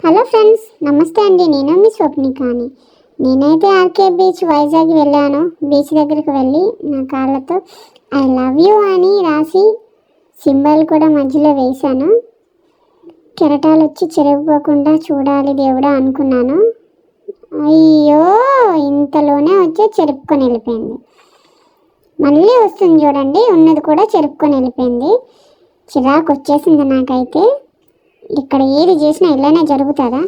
Hello friends, నమస్తే అండి. నేను మీ స్వప్నికాని. నేనైతే ఆర్కే బీచ్ వైజాగ్ వెళ్ళాను. బీచ్ దగ్గరికి వెళ్ళి నా కాళ్ళతో ఐ లవ్ యూ అని రాసి సింబల్ కూడా మధ్యలో వేశాను. కెరటాలు వచ్చి చెరిగిపోకుండా చూడాలి దేవుడా అనుకున్నాను. అయ్యో, ఇంతలోనే వచ్చి చెరుపుకొని వెళ్ళిపోయింది. మళ్ళీ వస్తుంది చూడండి, ఉన్నది కూడా చెరుపుకొని వెళ్ళిపోయింది. చిరాకు వచ్చేసింది నాకైతే. ఇక్కడ ఏది చేసినా ఇలానే జరుగుతుందా?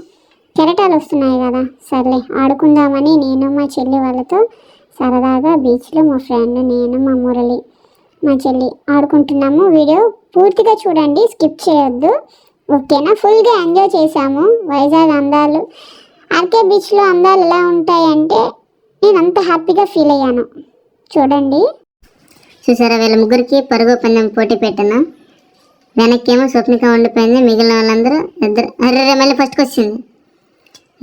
కెరటాలు వస్తున్నాయి కదా, సర్లే ఆడుకుందామని నేను మా చెల్లి వాళ్ళతో సరదాగా బీచ్లో మా ఫ్రెండ్, నేను, మా మురళి, మా చెల్లి ఆడుకుంటున్నాము. వీడియో పూర్తిగా చూడండి, స్కిప్ చేయొద్దు, ఓకేనా? ఫుల్గా ఎంజాయ్ చేశాము. వైజాగ్ అందాలు, ఆర్కే బీచ్లో అందాలు ఎలా ఉంటాయంటే నేను అంత హ్యాపీగా ఫీల్ అయ్యాను. చూడండి. చూసారా, వీళ్ళ ముగ్గురికి పరుగు పందెం పోటీ పెట్టాను. వెనక్కేమో స్వప్నిక ఉండిపోయింది, మిగిలిన వాళ్ళందరూ ఇద్దరు. అర్రే, మళ్ళీ ఫస్ట్కి వచ్చింది.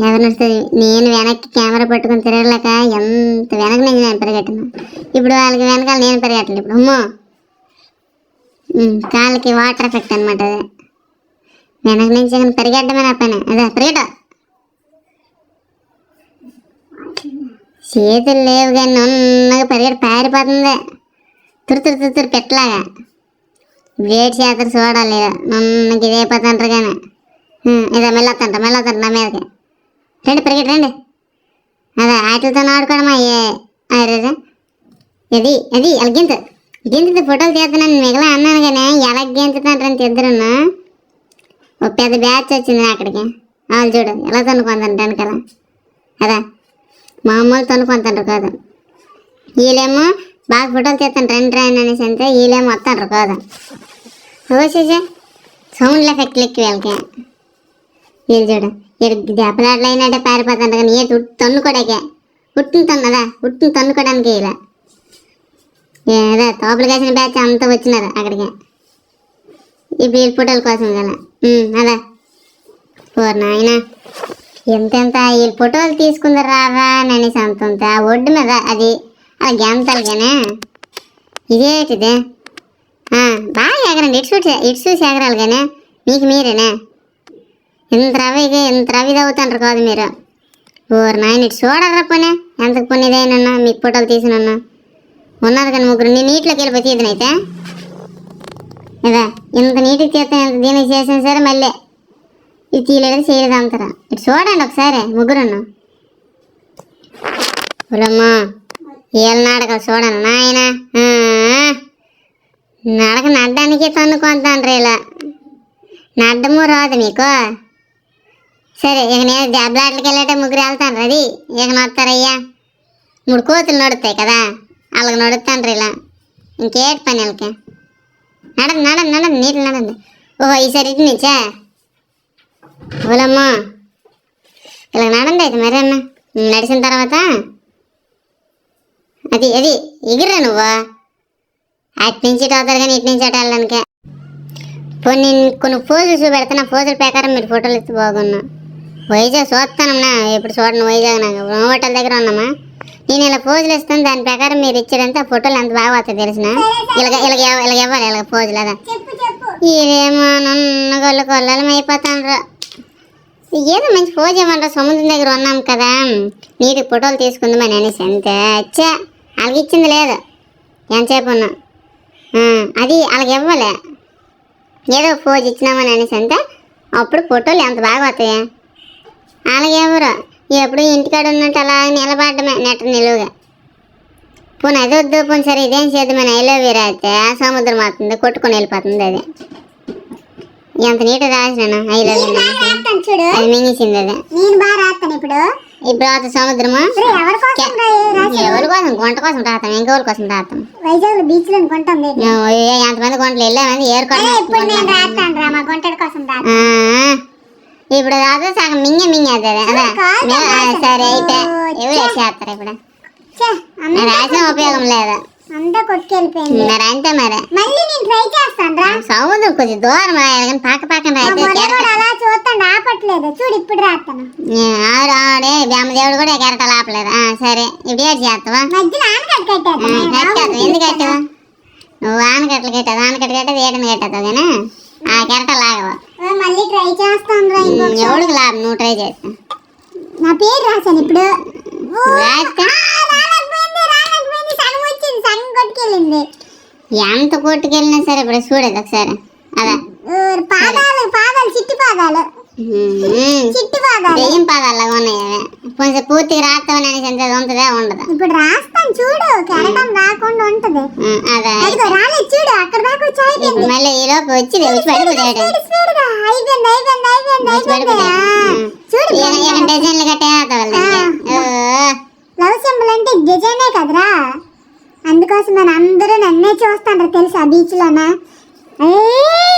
ఎవరు నడుస్తుంది? నేను వెనక్కి కెమెరా పట్టుకొని తిరగలేక ఎంత వెనక నుంచి నేను పరిగెట్టను. ఇప్పుడు వాళ్ళకి వెనకాల నేను పరిగెట్టలేదు. ఇప్పుడు అమ్మో, కాళ్ళకి వాటర్ ఎఫెక్ట్ అనమాట. అదే వెనక నుంచి పరిగెట్టమే నా పని. అదే పరిగెట, చేతులు లేవు కానీ నున్నగా పరిగెట్టి పారిపోతుంది. తురు పెట్టలాగా వేడి చేతరు చూడాలి. నన్నకి ఇదే పోతుంటారు కానీ ఇదే మెల్లొత్తంట నా మీదకి. రండి పరిగెట్టి రండి. అదే ఆటలతో ఆడుకోవడమా? అరే, అది అది ఎలా గింత ఫోటోలు తీస్తున్నాను. మిగిలిన అన్నాను కానీ ఎలా గించుతాంటారని ఇద్దరున్నా. ఒక పెద్ద బ్యాచ్ వచ్చింది అక్కడికి. వాళ్ళు చూడు ఎలా తనుకుంటారు కదా. అదా మామూలు తనుకుంటారు కాదు. వీళ్ళేమో బాగా ఫోటోలు తీస్తాను రండి అనేసి అంతే. వీళ్ళేమో వస్తాంటారు కాదు. ఓసేసే సౌండ్ ఎఫెక్ట్ లెక్కి వీళ్ళకి. వీళ్ళు చూడు దెబ్బలాట్లు అయినట్టే పారిపోతాంట కానీ ఏ తన్నుకోడాకే ఉట్టిని తన్నుకోవడానికి ఇలా ఏదో తోపలు కాసిన బ్యాచ్ అంతా వచ్చినారు అక్కడికి ఈ వీళ్ళ ఫోటోల కోసం కదా. అదా పోరు నాయన, ఎంతెంత వీళ్ళు ఫోటోలు తీసుకుందరు రారా అని అనేసి అంత ఆ ఒడ్డు మీద అది అలా గెంతాలి కానీ ఇదేటిదే బాగా ఎగరండి. ఇటు చూసి ఎగరాలి కానీ మీకు మీరేనా ఇంత రవి తవ్వుతాంటారు కాదు మీరు. ఓరు నాయన, ఇటు చూడరా పోనీ ఎంతకు పొన్నిదైనా మీకు ఫోటోలు తీసినన్నా ఉన్నది కానీ ముగ్గురు. నేను నీటిలోకి వెళ్ళిపోయి తీదనైతే ఇదా ఇంత నీటికి తీస్తాను, ఎంత దీనికి చేసినా సరే మళ్ళీ ఇది తీయలేదు చేయలేదు అంటారా. ఇటు చూడండి ఒకసారి ముగ్గురున్నా. పులమ్మా వీళ్ళ నాటకాలు చూడండి నాయన. నడక నడ్డానికి తన్నుకుంటాను ఇలా నడ్డము రాదు మీకు. సరే ఇక నేను దెబ్బలాట్లకి వెళ్ళేట ముగ్గురు వెళ్తాను. అది ఇక నడతారయ్యా. 3 కోతులు నడుస్తాయి కదా, వాళ్ళకి నడుస్తాను ఇలా. ఇంకేటి పని వాళ్ళకి? నడండి నీళ్ళు నడండి. ఓహో, ఈసారి ఇటు నుంచా? ఓలమ్మా ఇలా నడండి అయితే మరి అన్న. నడిచిన తర్వాత అది అది ఎగిర్రా నువ్వు. అటు నుంచి ఇటు అవుతారు కానీ ఇటు నుంచి అటు వెళ్ళడానికే. కొన్ని ఫోజులు చూపెడతా, నా ఫోజుల ప్రకారం మీరు ఫోటోలు ఎత్తి బాగున్నా. వైజాగ్ చూస్తానమ్మా, ఎప్పుడు చూడండి వైజాగ్. నాకు హోటల్ దగ్గర ఉన్నామా, నేను ఇలా ఫోజులు ఇస్తాను. దాని ప్రకారం మీరు ఇచ్చారంటే ఆ ఫోటోలు ఎంత బాగా వస్తాయి తెలిసిన. ఇలాగ ఇవ్వాలి ఇలాగ ఫోజులు. అదా ఇదేమో నన్ను కొల్లలం అయిపోతాను. ఏదో మంచి ఫోజ్ ఇవ్వంటారు. సముద్రం దగ్గర ఉన్నాం కదా, నీటికి ఫోటోలు తీసుకుందామని అనేసి అంతే. అచ్చా వాళ్ళకి ఇచ్చింది లేదు ఎంతసేపు ఉన్నా. అది వాళ్ళకి ఇవ్వాలి. ఏదో ఫోజ్ ఇచ్చినామని అనేసి అంతే. అప్పుడు ఫోటోలు ఎంత బాగా వస్తాయి. అలాగే ఎవరు ఎప్పుడు ఇంటికాడ ఉన్నట్టు అలా నిలబడమే నెట్ట నిలువుగా. పోనీ అది వద్దు, పోనీ సరే ఇదేం చేద్దామని ఐలోవేరా అయితే సముద్రం అవుతుంది కొట్టుకొని వెళ్ళిపోతుంది. అది ఎంత నీట్గా రాసినా చూడు, అది మింగిసింది. అది నేను బాగా రాస్తాను. ఇప్పుడు రాత సముద్రము ఎవరి కోసం? గుంట కోసం రాతాం, ఇంకెవరి కోసం రాతాం? వైజాగ్ బీచ్ లో కొంటాం. ఎంతమంది గుంటలు వెళ్ళామంది ఏరుకోవడం. ఇప్పుడు రాదు సగం మింగేది. అదే సరే అయితే ఎవరు చేస్తారు? ఇప్పుడు రాసిన ఉపయోగం లేదా, అంతా కొట్టుకెళ్ళిపోయింది. మరి అంతే మరి మళ్ళీ నేను ట్రై చేస్తాను రా. సముద్రం కొంచెం దూరం కానీ పక్కన అలా చూస్తాను ఆపట్లేదు. చూడు ఇప్పుడు రాస్తాను. ఆడే బ్రహ్మదేవుడు కూడా కెరటలు ఆపలేదు. సరే ఇప్పుడు ఏడు చేస్తావా? మధ్యలో ఆనకట్ట కట్టావు. ఎందుకు కట్టావా నువ్వు? ఆనకట్టలు కట్టావు, ఆనకట్ట కట్టేది ఏడని కట్టేస్తావు కానీ ఆ కెరట లాగవు. మళ్ళీ ట్రై చేస్తాను రా. ఎవడికి లాభం నువ్వు ట్రై చేస్తా. నా పేరు రాశాను ఇప్పుడు. రాస్తా. రాలేకపోయింది, సగం వచ్చింది, సగం కొట్టుకెళ్ళింది. ఎంత కొట్టుకెళ్ళినా సరే ఇప్పుడు చూడదు ఒకసారి. అదా పాదాలు పాదాలు చిట్టి పాదాలు చిట్టి పాదాలు దెయ్యం పాదాలుగా ఉన్నాయి అవి. కొంచెం పూర్తిగా రాస్తామని అనేసి ఎంత ఉంటుందా ఉండదు. ఇప్పుడు రాస్తాను చూడు, కెరటం రాకుండా ఉంటది. అదే అదిగో రాలేదు చూడు, అక్కడ దాకా వచ్చి అయిపోయింది. మళ్ళీ ఈ లోపు వచ్చి పడిపోతాడు. స్పీడ్గా అయిపోయింది అయిపోయింది అయిపోయింది అయిపోయింది. చూడు డిజైన్లు కట్టే లవ్ సింబల్ అంటే డిజైనే కదరా, అందుకోసం మన అందరూ నన్నే చూస్తాను తెలుసా బీచ్ లోనా.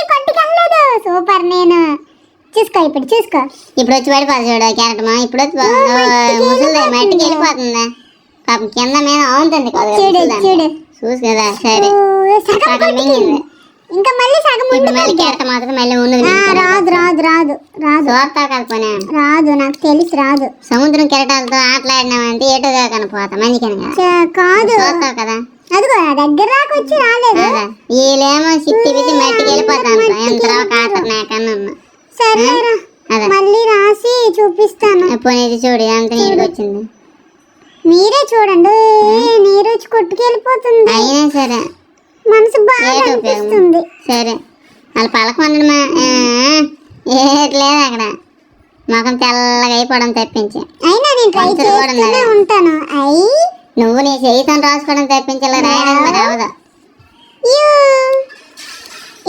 పట్టుకెళ్ళలేదు. సూపర్. నేను చూసుకో ఇప్పుడు చూసుకో. ఇప్పుడు వచ్చి పడిపోతుంది చూడు క్యారెట్. ఇప్పుడు ముసలి మట్టికి వెళ్ళిపోతుందా పాపం, కింద మీద అవుతుంది చూడు చూడు చూసు కదా. సరే మింగింది. ఇంకా మళ్ళీ సగం మళ్ళీ క్యారెట్ మాత్రం మళ్ళీ ఉన్నది. రాదు రాదు రాదు రాదు చూస్తా కలుపునే రాదు, నాకు తెలిసి రాదు. సముద్రం కెరటాలతో ఆటలాడినామంటే ఏటుగా కనిపోతా మంచికని కాదు చూస్తావు కదా. అదిగో దగ్గర దాకా వచ్చి రాలేదు. వీళ్ళేమో సిట్టి బిట్టి మట్టికి వెళ్ళిపోతాను. ఎంత కాటర్ నాకన్నా. సరేరా మళ్ళీ రాసి చూపిస్తాను. పోనీ చూడు ఎంత నీటికి వచ్చింది. మీరే చూడండి, నీరు వచ్చి కొట్టుకెళ్ళిపోతుంది. అయినా సరే మనసు బాగా అనిపిస్తుంది. సరే వాళ్ళ పలక వండడమా ఏట్లేదు అక్కడ మొఖం తెల్లగా అయిపోవడం తప్పించి. అయినా నేను ట్రై చేస్తూనే ఉంటాను. నువ్వు నీ చేయితో రాసుకోవడం తప్పించాలి, రాయడం మరి అవదు.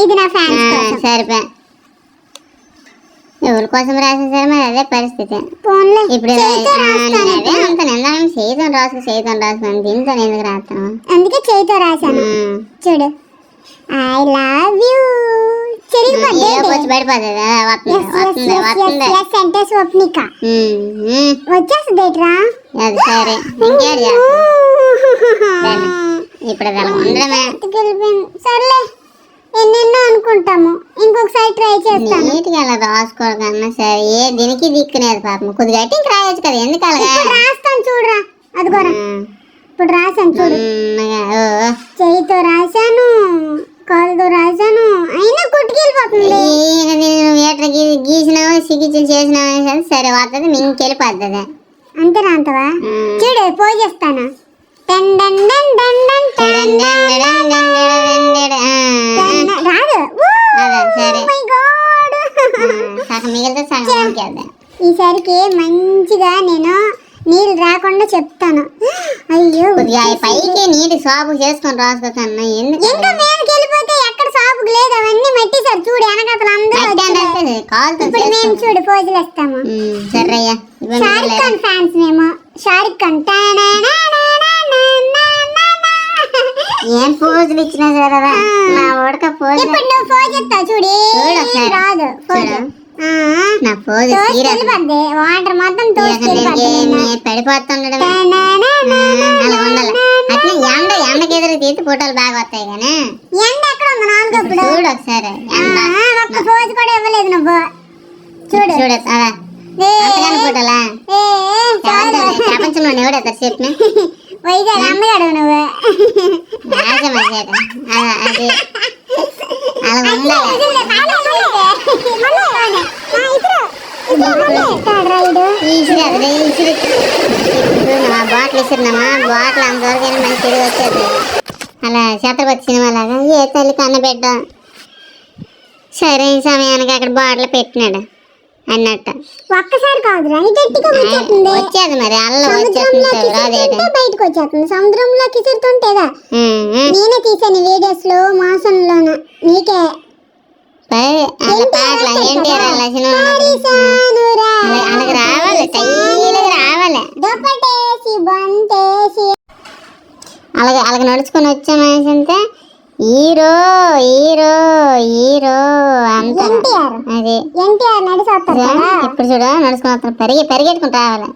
ఇది నా ఫ్యాన్స్. సరిపే ఎవరి కోసం రాసిన సరే మరి అదే పరిస్థితి. ఇప్పుడు అదే అంత నిందా చేయితో రాసుకుని దీంతో ఎందుకు రాస్తాను. అందుకే చేయితో రాశాను. చూడు ఐ లవ్ యూ. వచ్చి పడిపోతుంది అంటే స్వప్నిక వచ్చేస్తుందిరా. అది సరే ఇంకేడు ఇప్పుడు అలా ఉండడమే. సర్లే ఎన్నెన్నో అనుకుంటాము, ఇంకొకసారి ట్రై చేస్తాను. నీట్గా అలా రాసుకోవడం సరే ఏ దీనికి దిక్కునేది పాపం. కొద్దిగా అయితే ఇంక రాయొచ్చు కదా, ఎందుకు అలాగా. రాస్తాను చూడరా, అదిగోరా ఇప్పుడు రాశాను చూడు. చేయితో రాశాను, కాలుతో రాశాను, అయినా కొట్టుకెళ్ళిపోతుంది. గీసినావో సిగిచ్చులు చేసినావో సరే వస్తుంది, మింకెళ్ళిపోతుంది. అంతేనా అంతవా. చూడు పోయి చేస్తాను. ఈసారికి మంచిగా నేను నీళ్ళు రాకుండా చెప్తాను. అయ్యో పైకి నీటి సాపు చేసుకొని రాసుకోకన్నా. ఎందుకు ఇంకా మేమకి వెళ్ళిపోతే ఎక్కడ సాపుకు లేదు, అవన్నీ మట్టిసారు చూడు వెనకతలు అందరూ. ఇప్పుడు మేము చూడు పోజులు వేస్తాము. సర్రయ్యా షారుఖ్ ఖాన్ ఫ్యాన్స్ మేము. షారుఖ్ ఖాన్ ఏం పోజులు ఇచ్చినా సరే నా ఉడక పోజు. ఇప్పుడు నువ్వు పోజ్ ఇస్తావు చూడు, రాదు నా పోజు వాటర్ మొత్తం పడిపోతుండడం అలా ఉండాలి. అట్లా ఎండకి ఎదురు తీసి ఫోటోలు బాగా వస్తాయి కానీ ఎండ ఎక్కడ ఉంది నాలుగు. చూడు ఒకసారి ఒక్క పోజ్ కూడా ఇవ్వలేదు నువ్వు. చూడు చూడు అలా ఫోటోలా ప్రపంచంలో ఎవడతారు చెప్పిన వైజాగ్ అమ్మగాడు నువ్వు. అది అలా ఉండాలి. బాటిల్ ఇస్తున్నామా, బాటిల్ అంతవరకు మనకి తిరిగి వచ్చేది. అలా ఛత్రపతి సినిమా లాగా ఏ తల్లి కన్నబిడ్డ సరైన సమయానికి అక్కడ బాటిల్ పెట్టినాడు అన్నట్టు. ఒక్కసారి కాదురా వచ్చేది మరి అల్ల వచ్చేస్తుంది బయటకు వచ్చేస్తుంది. సముద్రంలోకి ఇసురుతుంటేదా నేనే తీసాను వీడియోస్ లో మోసంలోన. నీకే పాటలు ఎన్టీఆర్ అలాగ రావాలి, టైలుగా రావాలి. అలాగే అలాగ నడుచుకొని వచ్చామనేసి అంటే హీరో హీరో హీరో అంత అది. ఇప్పుడు చూడ నడుచుకుని వస్తాను, పరిగెట్టుకుని రావాలి.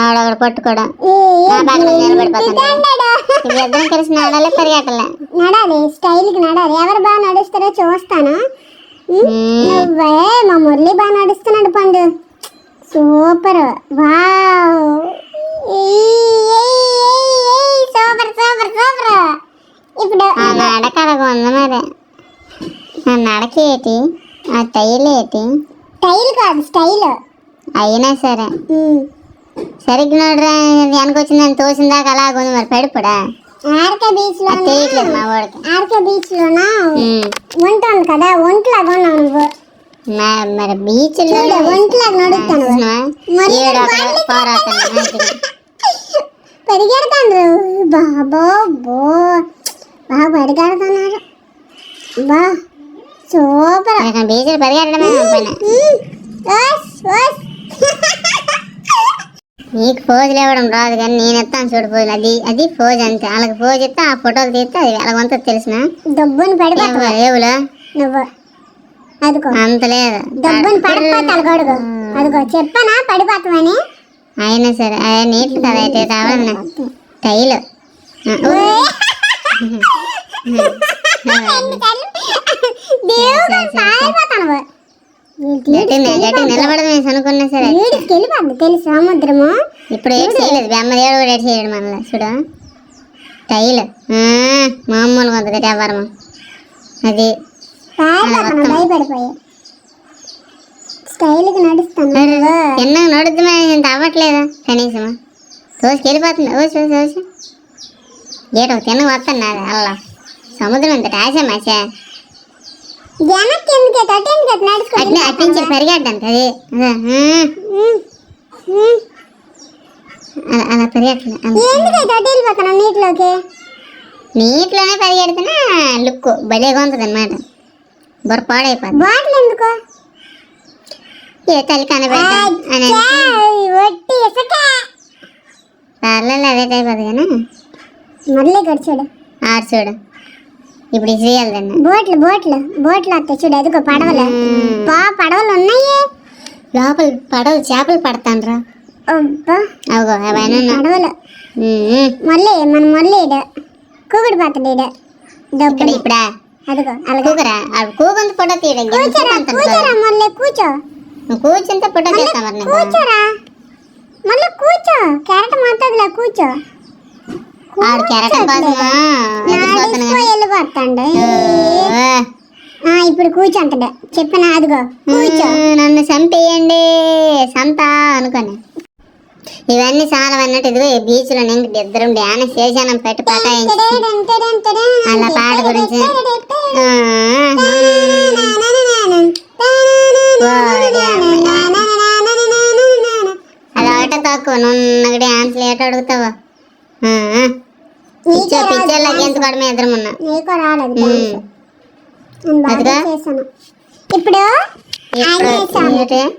ఆవిడ పట్టుకోవడం ఇద్దరం కలిసి నడాలి, పరిగెట్టలే నడాలి, స్టైల్ కి నడాలి. ఎవరు బాగా నడుస్తారో చూస్తాను. నువ్వే మా మురళి బాగా నడుస్తున్నాడు పండు. Super wow super super super. ఇప్పుడు ఆ నడక అలాగ ఉంది మరి. ఆ నడక ఏంటి, ఆ టైల్ ఏంటి? టైల్ కాదు స్టైల్. అయినా సరే సరిగ్గా నోడ్రా, వెనకొచ్చిందని తోసిందాక అలాగ ఉంది మరి. పడిపోడా ఆర్కే బీచ్ లో తెలియట్లేదు మా వాడికి. ఆర్కే బీచ్ లోన ఉంటుంది కదా, ఒంట్లాగా ఉన్నావు నువ్వు. మరి బీచ్ ఒంట్లాగా నడుస్తాను పరిగెడతాను బాబో బో బాగా పరిగెడుతున్నారు బా సూపర్. బీచ్లో పరిగెట్టడమే నీకు ఫోజులు ఇవ్వడం రాదు కానీ నేను ఎత్తాను చూడు ఫోజులు. అది ఫోజ్ అంతే. వాళ్ళకి ఫోజ్ ఇస్తే ఆ ఫోటోలు తీస్తే అది ఎలాగొంత తెలిసిన డబ్బుని పడిపోతావా ఏవులా నువ్వు. అదిగో అంత లేదు, డబ్బుని పడిపోతాను గడుగు. అదిగో చెప్పానా పడిపోతావని. అయినా సరే అదే నీట్లు కదా అయితే రావాలి టైల్. నిలబడదు అనుకున్నా సరే వెళ్ళిపోద్ది తెలుసు సముద్రము. ఇప్పుడు ఏడు చేయలేదు, బెమ్మదేవుడు కూడా ఏడు చేయడు మనల్ని చూడు. టైల్ మామూలుగా ఉంది కదా ఎవరము. అది భయపడిపోయి స్టైల్గా నడుస్తాను. చిన్నగా నడుద్దామా ఇంత అవ్వట్లేదా కనీసం. తోసుకెళ్ళిపోతుంది. ఓసు ఓసు ఓసు ఏటో తిన్నగా వస్తాను నాది అల్లా. సముద్రం ఎంత టాసా మాసా అట్టించి పరిగెట్టడానికి. అది అలా పరిగెట్టలేదు. నీటిలోకి నీటిలోనే పరిగెడుతున్నా లుక్ భలేగా ఉంటుంది అనమాట. బొరపాడైపోతుంది. బాటిల్ ఎందుకు ఏ తల్లి కనబెట్టాను పర్లేదు అదే టైప్ అది కానీ మళ్ళీ గడిచాడు ఆడు చూడు. ఇప్పుడు ఇసేయాలి బోట్లు బోట్లు బోట్లు వస్తాయి చూడు. అదిగో పడవలు పడవలు ఉన్నాయి లోపల. పడవలు చేపలు పడతాండ్రా. అవగో అవన్నీ పడవలు. మళ్ళీ మనం మళ్ళీ కూకుడు పాత్ర డబ్బు ఇప్పుడా. అదిగో కూకరా కూకంత ఫోటో తీయడం మళ్ళీ కూర్చో. కూర్చుంటే ఫోటో తీస్తా మరి. కూర్చోరా మళ్ళీ కూర్చో. క్యారెట్ మాట్లాడలే కూర్చో. ఆడు కెరటం కోసమా వెళ్ళిపోతాండు. ఇప్పుడు కూర్చుంటాడు చెప్పిన. అదిగో కూర్చో. నన్ను చంపేయండి సంత అనుకోని. ఇవన్నీ చాలా అన్నట్టు. ఇదిగో ఈ బీచ్ లో నేను ఇద్దరు డాన్స్ చేశాను పెట్టి పటాయించి అలా పాట గురించి. అది ఆట తక్కువ నున్నగా డాన్స్లు ఏట అడుగుతావా. పిక్చర్లకి ఎంత పడమే ఇద్దరం ఉన్నా. ఇప్పుడు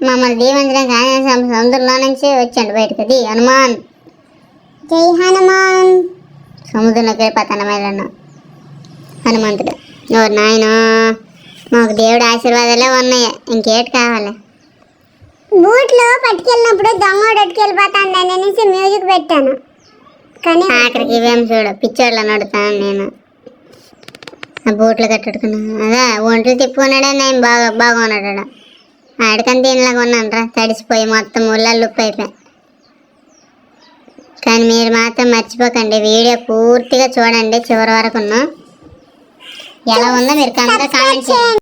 మమ్మల్ని దీవించడానికి ఆయన సముద్రంలో నుంచి వచ్చాడు బయటకు. అది హనుమాన్. జై హనుమాన్. సముద్రంలోకి వెళ్ళిపోతాను మేళను హనుమంతుడు. ఎవరు నాయన మాకు దేవుడు ఆశీర్వాదాలే ఉన్నాయి, ఇంకేటి కావాలి. బూట్లో పట్టుకెళ్ళినప్పుడు దొంగోడు అట్టుకెళ్ళిపోతాను అనేసి మ్యూజిక్ పెట్టాను కానీ ఆఖరికి ఇవేం చూడు పిచ్చోడ్లా నడుతాను నేను. ఆ బూట్లు కట్టుకున్నాను అదా ఒంట్లు తిప్పుకున్నాడే నేను బాగున్నాడు. ఆడికంటే ఇంలాగా ఉన్నాను రా తడిసిపోయి మొత్తం ముళ్ళల్లో ఉప్పు అయిపోయి. కానీ మీరు మాత్రం మర్చిపోకండి వీడియో పూర్తిగా చూడండి చివరి వరకు. ఎలా ఉందో మీరు కనుక కామెంట్ చేయండి.